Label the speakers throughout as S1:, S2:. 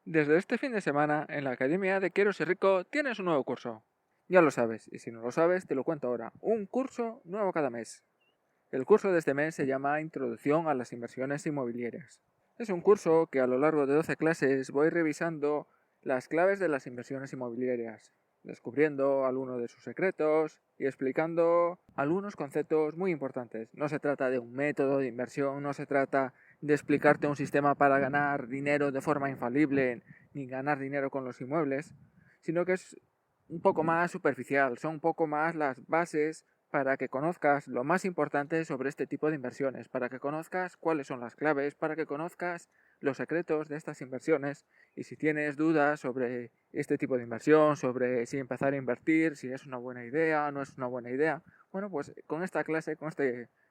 S1: Desde este fin de semana, en la Academia de Quiero Ser Rico tienes un nuevo curso. Ya lo sabes, y si no lo sabes, te lo cuento ahora. Un curso nuevo cada mes. El curso de este mes se llama Introducción a las Inversiones Inmobiliarias. Es un curso que a lo largo de 12 clases voy revisando las claves de las inversiones inmobiliarias, descubriendo algunos de sus secretos y explicando algunos conceptos muy importantes. No se trata de un método de inversión, no se trata de explicarte un sistema para ganar dinero de forma infalible ni ganar dinero con los inmuebles, sino que es un poco más superficial, son un poco más las bases para que conozcas lo más importante sobre este tipo de inversiones, para que conozcas cuáles son las claves, para que conozcas los secretos de estas inversiones y si tienes dudas sobre este tipo de inversión, sobre si empezar a invertir, si es una buena idea, no es una buena idea, bueno, pues con esta clase,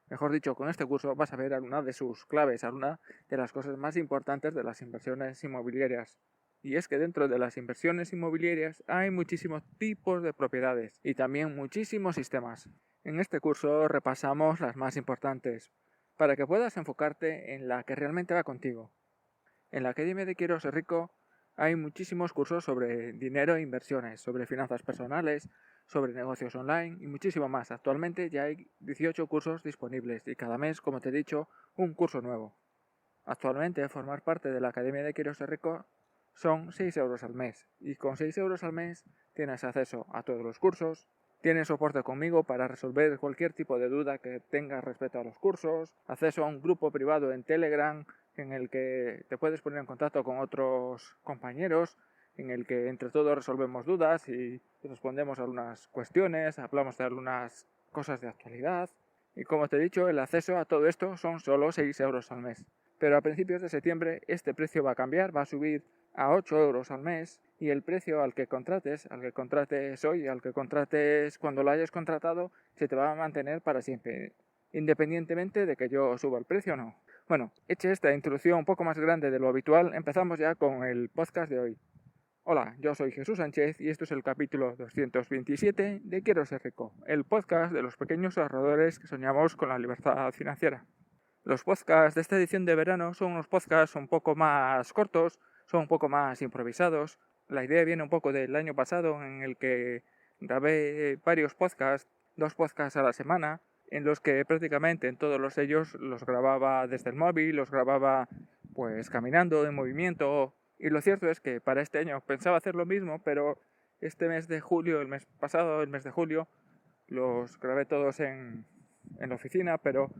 S1: mejor dicho, con este curso vas a ver alguna de sus claves, alguna de las cosas más importantes de las inversiones inmobiliarias. Y es que dentro de las inversiones inmobiliarias hay muchísimos tipos de propiedades y también muchísimos sistemas. En este curso repasamos las más importantes, para que puedas enfocarte en la que realmente va contigo. En la Academia de Quiero Ser Rico hay muchísimos cursos sobre dinero e inversiones, sobre finanzas personales, sobre negocios online y muchísimo más. Actualmente ya hay 18 cursos disponibles y cada mes, como te he dicho, un curso nuevo. Actualmente formar parte de la Academia de Quiero Ser Rico son 6 euros al mes y con 6 euros al mes tienes acceso a todos los cursos, tienes soporte conmigo para resolver cualquier tipo de duda que tengas respecto a los cursos, acceso a un grupo privado en Telegram en el que te puedes poner en contacto con otros compañeros, en el que entre todos resolvemos dudas y respondemos a algunas cuestiones, hablamos de algunas cosas de actualidad. Y como te he dicho, el acceso a todo esto son solo 6 euros al mes. Pero a principios de septiembre este precio va a cambiar, va a subir a 8 euros al mes y el precio al que contrates hoy, al que contrates cuando lo hayas contratado, se te va a mantener para siempre, independientemente de que yo suba el precio o no. Bueno, hecha esta introducción un poco más grande de lo habitual, empezamos ya con el podcast de hoy. Hola, yo soy Jesús Sánchez y esto es el capítulo 227 de Quiero Ser Rico, el podcast de los pequeños ahorradores que soñamos con la libertad financiera. Los podcasts de esta edición de verano son unos podcasts un poco más cortos, son un poco más improvisados. La idea viene un poco del año pasado en el que grabé varios podcasts, 2 podcasts a la semana, en los que prácticamente en todos ellos los grababa desde el móvil, los grababa pues caminando, en movimiento. Y lo cierto es que para este año pensaba hacer lo mismo, pero este mes de julio, el mes pasado, el mes de julio, los grabé todos en la oficina, pero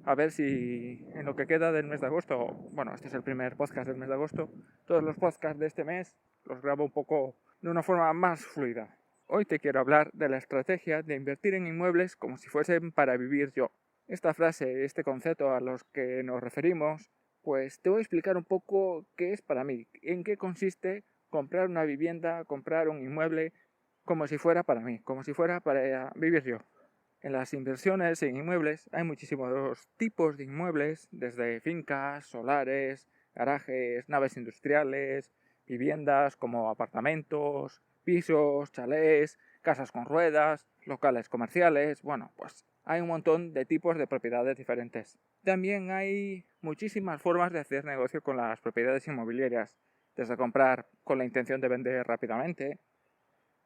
S1: a ver si en lo que queda del mes de agosto, bueno, este es el primer podcast del mes de agosto, todos los podcasts de este mes los grabo un poco de una forma más fluida. Hoy te quiero hablar de la estrategia de invertir en inmuebles como si fuesen para vivir yo. Esta frase, este concepto a los que nos referimos, pues te voy a explicar un poco qué es para mí, en qué consiste comprar una vivienda, comprar un inmueble como si fuera para mí, como si fuera para vivir yo. En las inversiones en inmuebles hay muchísimos tipos de inmuebles, desde fincas, solares, garajes, naves industriales, viviendas como apartamentos, pisos, chalés, casas con ruedas, locales comerciales, bueno, pues hay un montón de tipos de propiedades diferentes. También hay muchísimas formas de hacer negocio con las propiedades inmobiliarias, desde comprar con la intención de vender rápidamente,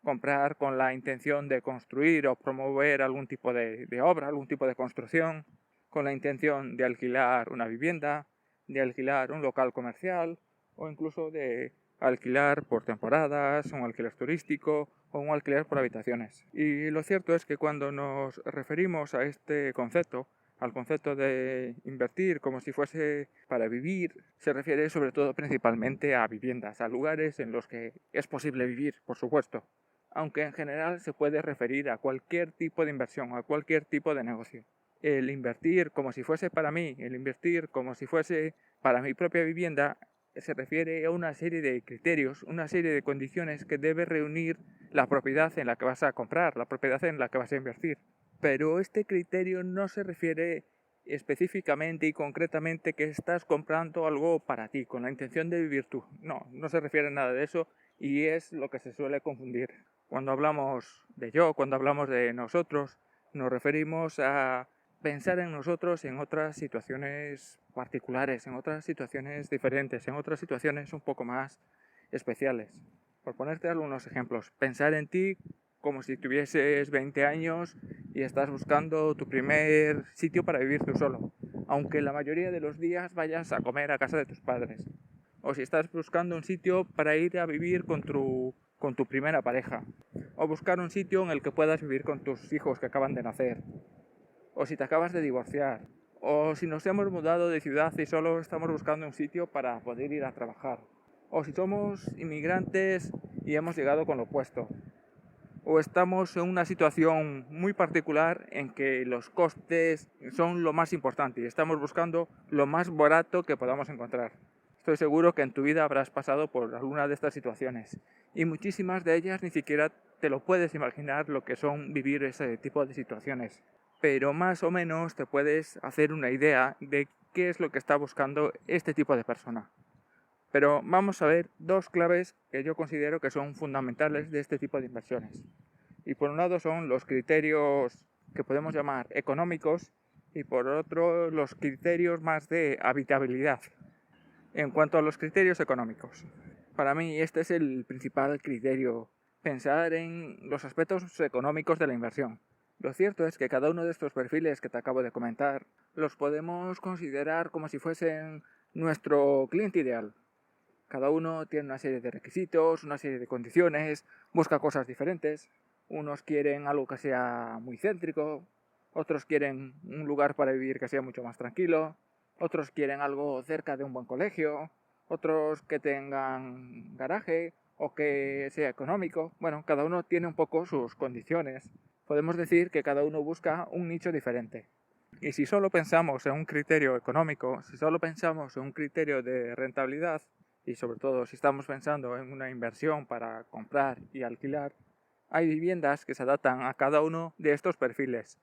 S1: comprar con la intención de construir o promover algún tipo de obra, algún tipo de construcción, con la intención de alquilar una vivienda, de alquilar un local comercial o incluso de alquilar por temporadas, un alquiler turístico o un alquiler por habitaciones. Y lo cierto es que cuando nos referimos a este concepto, al concepto de invertir como si fuese para vivir, se refiere sobre todo principalmente a viviendas, a lugares en los que es posible vivir, por supuesto, aunque en general se puede referir a cualquier tipo de inversión, a cualquier tipo de negocio. El invertir como si fuese para mí, el invertir como si fuese para mi propia vivienda, se refiere a una serie de criterios, una serie de condiciones que debe reunir la propiedad en la que vas a comprar, la propiedad en la que vas a invertir. Pero este criterio no se refiere específicamente y concretamente que estás comprando algo para ti, con la intención de vivir tú. No, no se refiere a nada de eso y es lo que se suele confundir. Cuando hablamos de yo, cuando hablamos de nosotros, nos referimos a pensar en nosotros en otras situaciones particulares, en otras situaciones diferentes, en otras situaciones un poco más especiales. Por ponerte algunos ejemplos, pensar en ti como si tuvieses 20 años y estás buscando tu primer sitio para vivir tú solo, aunque la mayoría de los días vayas a comer a casa de tus padres. O si estás buscando un sitio para ir a vivir con tu primera pareja. O buscar un sitio en el que puedas vivir con tus hijos que acaban de nacer. O si te acabas de divorciar. O si nos hemos mudado de ciudad y solo estamos buscando un sitio para poder ir a trabajar. O si somos inmigrantes y hemos llegado con lo opuesto. O estamos en una situación muy particular en que los costes son lo más importante y estamos buscando lo más barato que podamos encontrar. Estoy seguro que en tu vida habrás pasado por alguna de estas situaciones y muchísimas de ellas ni siquiera te lo puedes imaginar lo que son vivir ese tipo de situaciones. Pero más o menos te puedes hacer una idea de qué es lo que está buscando este tipo de persona. Pero vamos a ver dos claves que yo considero que son fundamentales de este tipo de inversiones. Y por un lado son los criterios que podemos llamar económicos y por otro los criterios más de habitabilidad. En cuanto a los criterios económicos, para mí este es el principal criterio, pensar en los aspectos económicos de la inversión. Lo cierto es que cada uno de estos perfiles que te acabo de comentar los podemos considerar como si fuesen nuestro cliente ideal. Cada uno tiene una serie de requisitos, una serie de condiciones, busca cosas diferentes. Unos quieren algo que sea muy céntrico, otros quieren un lugar para vivir que sea mucho más tranquilo, otros quieren algo cerca de un buen colegio, otros que tengan garaje o que sea económico. Bueno, cada uno tiene un poco sus condiciones. Podemos decir que cada uno busca un nicho diferente. Y si solo pensamos en un criterio económico, si solo pensamos en un criterio de rentabilidad, y sobre todo si estamos pensando en una inversión para comprar y alquilar, hay viviendas que se adaptan a cada uno de estos perfiles.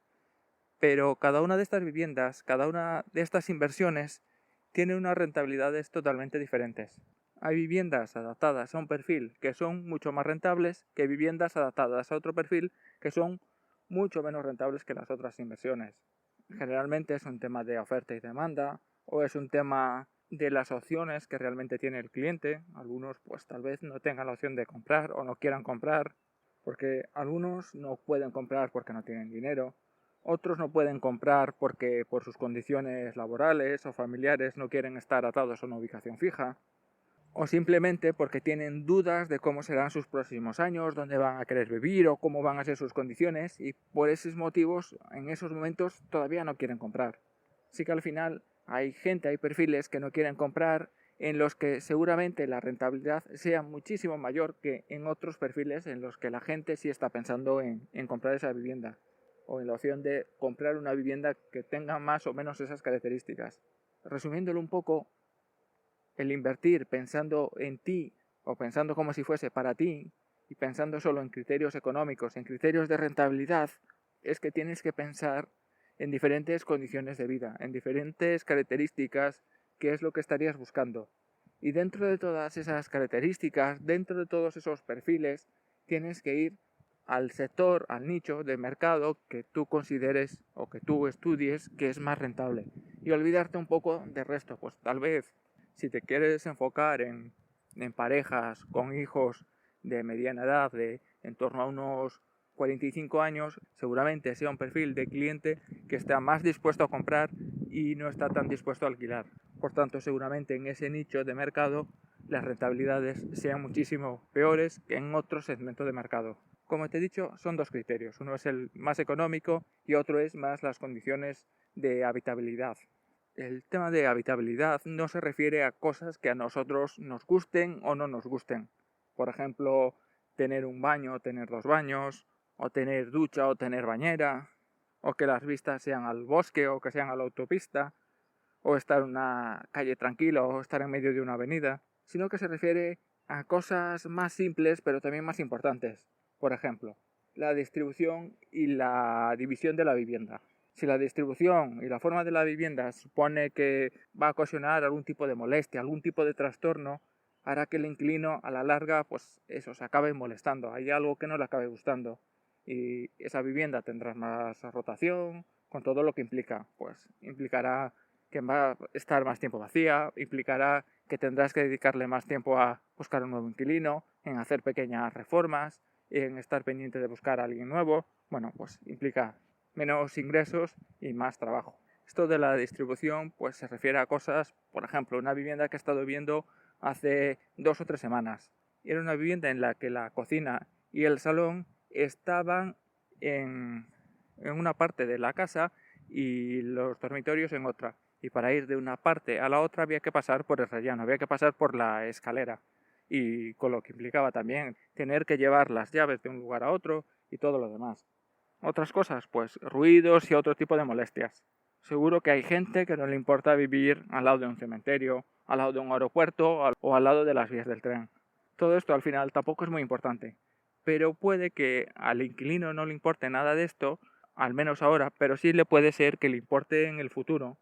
S1: Pero cada una de estas viviendas, cada una de estas inversiones, tiene unas rentabilidades totalmente diferentes. Hay viviendas adaptadas a un perfil que son mucho más rentables que viviendas adaptadas a otro perfil que son mucho menos rentables que las otras inversiones. Generalmente es un tema de oferta y demanda, o es un tema de las opciones que realmente tiene el cliente. Algunos pues tal vez no tengan la opción de comprar o no quieran comprar, porque algunos no pueden comprar porque no tienen dinero, otros no pueden comprar porque por sus condiciones laborales o familiares no quieren estar atados a una ubicación fija, o simplemente porque tienen dudas de cómo serán sus próximos años, dónde van a querer vivir o cómo van a ser sus condiciones, y por esos motivos en esos momentos todavía no quieren comprar. Así que al final hay gente, hay perfiles que no quieren comprar en los que seguramente la rentabilidad sea muchísimo mayor que en otros perfiles en los que la gente sí está pensando en comprar esa vivienda o en la opción de comprar una vivienda que tenga más o menos esas características. Resumiéndolo un poco, el invertir pensando en ti o pensando como si fuese para ti y pensando solo en criterios económicos, en criterios de rentabilidad, es que tienes que pensar en diferentes condiciones de vida, en diferentes características, qué es lo que estarías buscando. Y dentro de todas esas características, dentro de todos esos perfiles, tienes que ir al sector, al nicho de mercado que tú consideres o que tú estudies que es más rentable. Y olvidarte un poco del resto, pues tal vez si te quieres enfocar en parejas con hijos de mediana edad, de en torno a unos 45 años, seguramente sea un perfil de cliente que está más dispuesto a comprar y no está tan dispuesto a alquilar. Por tanto, seguramente en ese nicho de mercado las rentabilidades sean muchísimo peores que en otro segmento de mercado. Como te he dicho, son dos criterios. Uno es el más económico y otro es más las condiciones de habitabilidad. El tema de habitabilidad no se refiere a cosas que a nosotros nos gusten o no nos gusten. Por ejemplo, tener un baño, tener dos baños, o tener ducha o tener bañera, o que las vistas sean al bosque o que sean a la autopista, o estar en una calle tranquila o estar en medio de una avenida, sino que se refiere a cosas más simples pero también más importantes. Por ejemplo, la distribución y la división de la vivienda. Si la distribución y la forma de la vivienda supone que va a ocasionar algún tipo de molestia, algún tipo de trastorno, hará que el inquilino a la larga, pues eso, se acabe molestando. Hay algo que no le acabe gustando. Y esa vivienda tendrá más rotación, con todo lo que implica. Pues implicará que va a estar más tiempo vacía, implicará que tendrás que dedicarle más tiempo a buscar un nuevo inquilino, en hacer pequeñas reformas, en estar pendiente de buscar a alguien nuevo. Bueno, pues implica menos ingresos y más trabajo. Esto de la distribución pues se refiere a cosas, por ejemplo, una vivienda que he estado viendo hace 2 o 3 semanas. Era una vivienda en la que la cocina y el salón estaban en una parte de la casa y los dormitorios en otra. Y para ir de una parte a la otra había que pasar por el rellano, había que pasar por la escalera. Y con lo que implicaba también tener que llevar las llaves de un lugar a otro y todo lo demás. Otras cosas, pues ruidos y otro tipo de molestias. Seguro que hay gente que no le importa vivir al lado de un cementerio, al lado de un aeropuerto o al lado de las vías del tren. Todo esto al final tampoco es muy importante, pero puede que al inquilino no le importe nada de esto, al menos ahora, pero sí le puede ser que le importe en el futuro,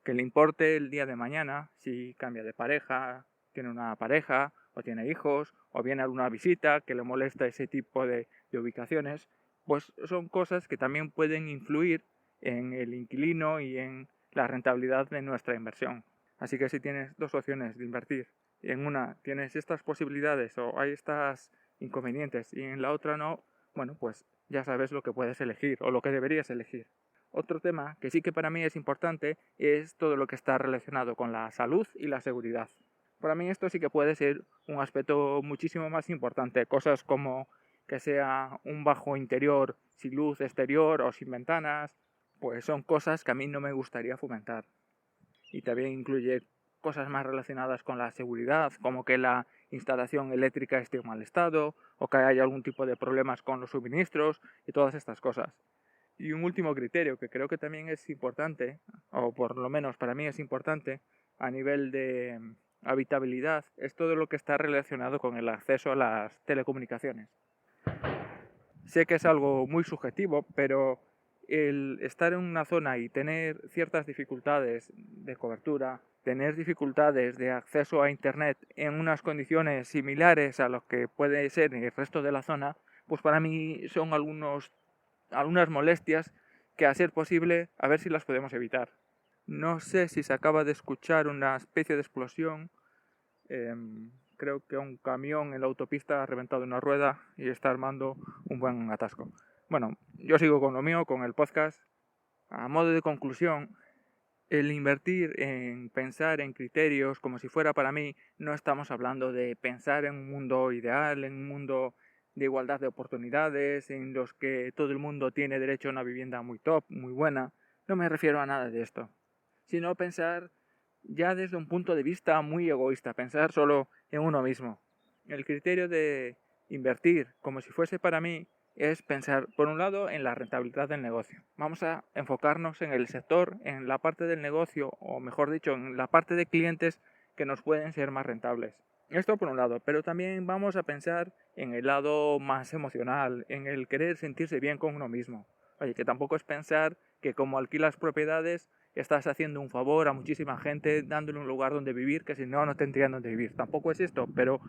S1: que le importe el día de mañana, si cambia de pareja, tiene una pareja, o tiene hijos, o viene alguna visita que le molesta ese tipo de ubicaciones. Pues son cosas que también pueden influir en el inquilino y en la rentabilidad de nuestra inversión. Así que si tienes dos opciones de invertir, en una tienes estas posibilidades o hay estas inconvenientes y en la otra no, bueno, pues ya sabes lo que puedes elegir o lo que deberías elegir. Otro tema que sí que para mí es importante es todo lo que está relacionado con la salud y la seguridad. Para mí esto sí que puede ser un aspecto muchísimo más importante, cosas como que sea un bajo interior sin luz exterior o sin ventanas, pues son cosas que a mí no me gustaría fomentar. Y también incluye cosas más relacionadas con la seguridad, como que la instalación eléctrica esté en mal estado o que haya algún tipo de problemas con los suministros y todas estas cosas. Y un último criterio que creo que también es importante, o por lo menos para mí es importante, a nivel de habitabilidad, es todo lo que está relacionado con el acceso a las telecomunicaciones. Sé que es algo muy subjetivo, pero el estar en una zona y tener ciertas dificultades de cobertura, tener dificultades de acceso a Internet en unas condiciones similares a lo que puede ser en el resto de la zona, pues para mí son algunas molestias que a ser posible a ver si las podemos evitar. No sé si se acaba de escuchar una especie de explosión. Creo que un camión en la autopista ha reventado una rueda y está armando un buen atasco. Bueno, yo sigo con lo mío, con el podcast. A modo de conclusión, el invertir en pensar en criterios como si fuera para mí, no estamos hablando de pensar en un mundo ideal, en un mundo de igualdad de oportunidades, en los que todo el mundo tiene derecho a una vivienda muy top, muy buena. No me refiero a nada de esto, sino pensar ya desde un punto de vista muy egoísta, pensar solo en uno mismo. El criterio de invertir como si fuese para mí es pensar, por un lado, en la rentabilidad del negocio. Vamos a enfocarnos en el sector, en la parte del negocio, o mejor dicho, en la parte de clientes que nos pueden ser más rentables. Esto por un lado, pero también vamos a pensar en el lado más emocional, en el querer sentirse bien con uno mismo. Oye, que tampoco es pensar que como alquilas propiedades estás haciendo un favor a muchísima gente dándole un lugar donde vivir que si no, no tendrían donde vivir. Tampoco es esto, pero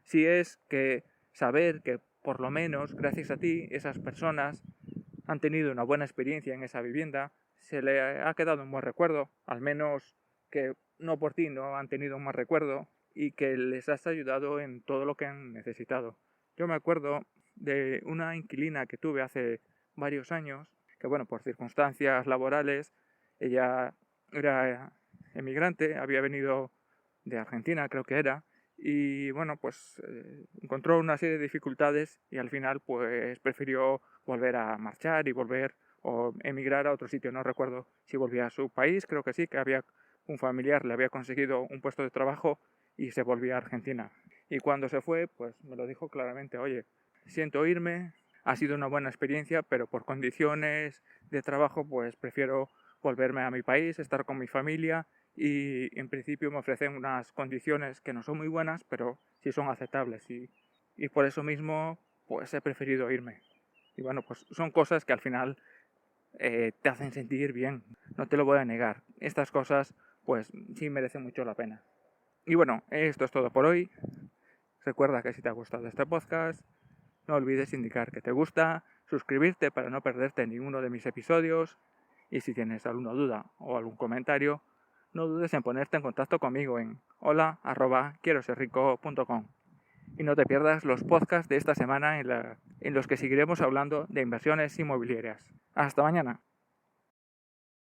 S1: sí es que saber que por lo menos gracias a ti esas personas han tenido una buena experiencia en esa vivienda, se le ha quedado un buen recuerdo, al menos que no por ti no han tenido un mal recuerdo y que les has ayudado en todo lo que han necesitado. Yo me acuerdo de una inquilina que tuve hace varios años, que bueno, por circunstancias laborales, ella era emigrante, había venido de Argentina, creo que era, y bueno, pues encontró una serie de dificultades y al final pues prefirió volver a marchar y volver o emigrar a otro sitio. No recuerdo si volvía a su país, creo que sí, que había un familiar, le había conseguido un puesto de trabajo y se volvía a Argentina. Y cuando se fue, pues me lo dijo claramente, oye, siento irme, ha sido una buena experiencia, pero por condiciones de trabajo pues prefiero volverme a mi país, estar con mi familia y en principio me ofrecen unas condiciones que no son muy buenas, pero sí son aceptables y por eso mismo pues he preferido irme. Y bueno, pues son cosas que al final te hacen sentir bien, no te lo voy a negar. Estas cosas pues sí merecen mucho la pena. Y bueno, esto es todo por hoy. Recuerda que si te ha gustado este podcast, no olvides indicar que te gusta, suscribirte para no perderte ninguno de mis episodios y si tienes alguna duda o algún comentario, no dudes en ponerte en contacto conmigo en hola@quieroserrico.com. Y no te pierdas los podcasts de esta semana en los que seguiremos hablando de inversiones inmobiliarias. Hasta mañana.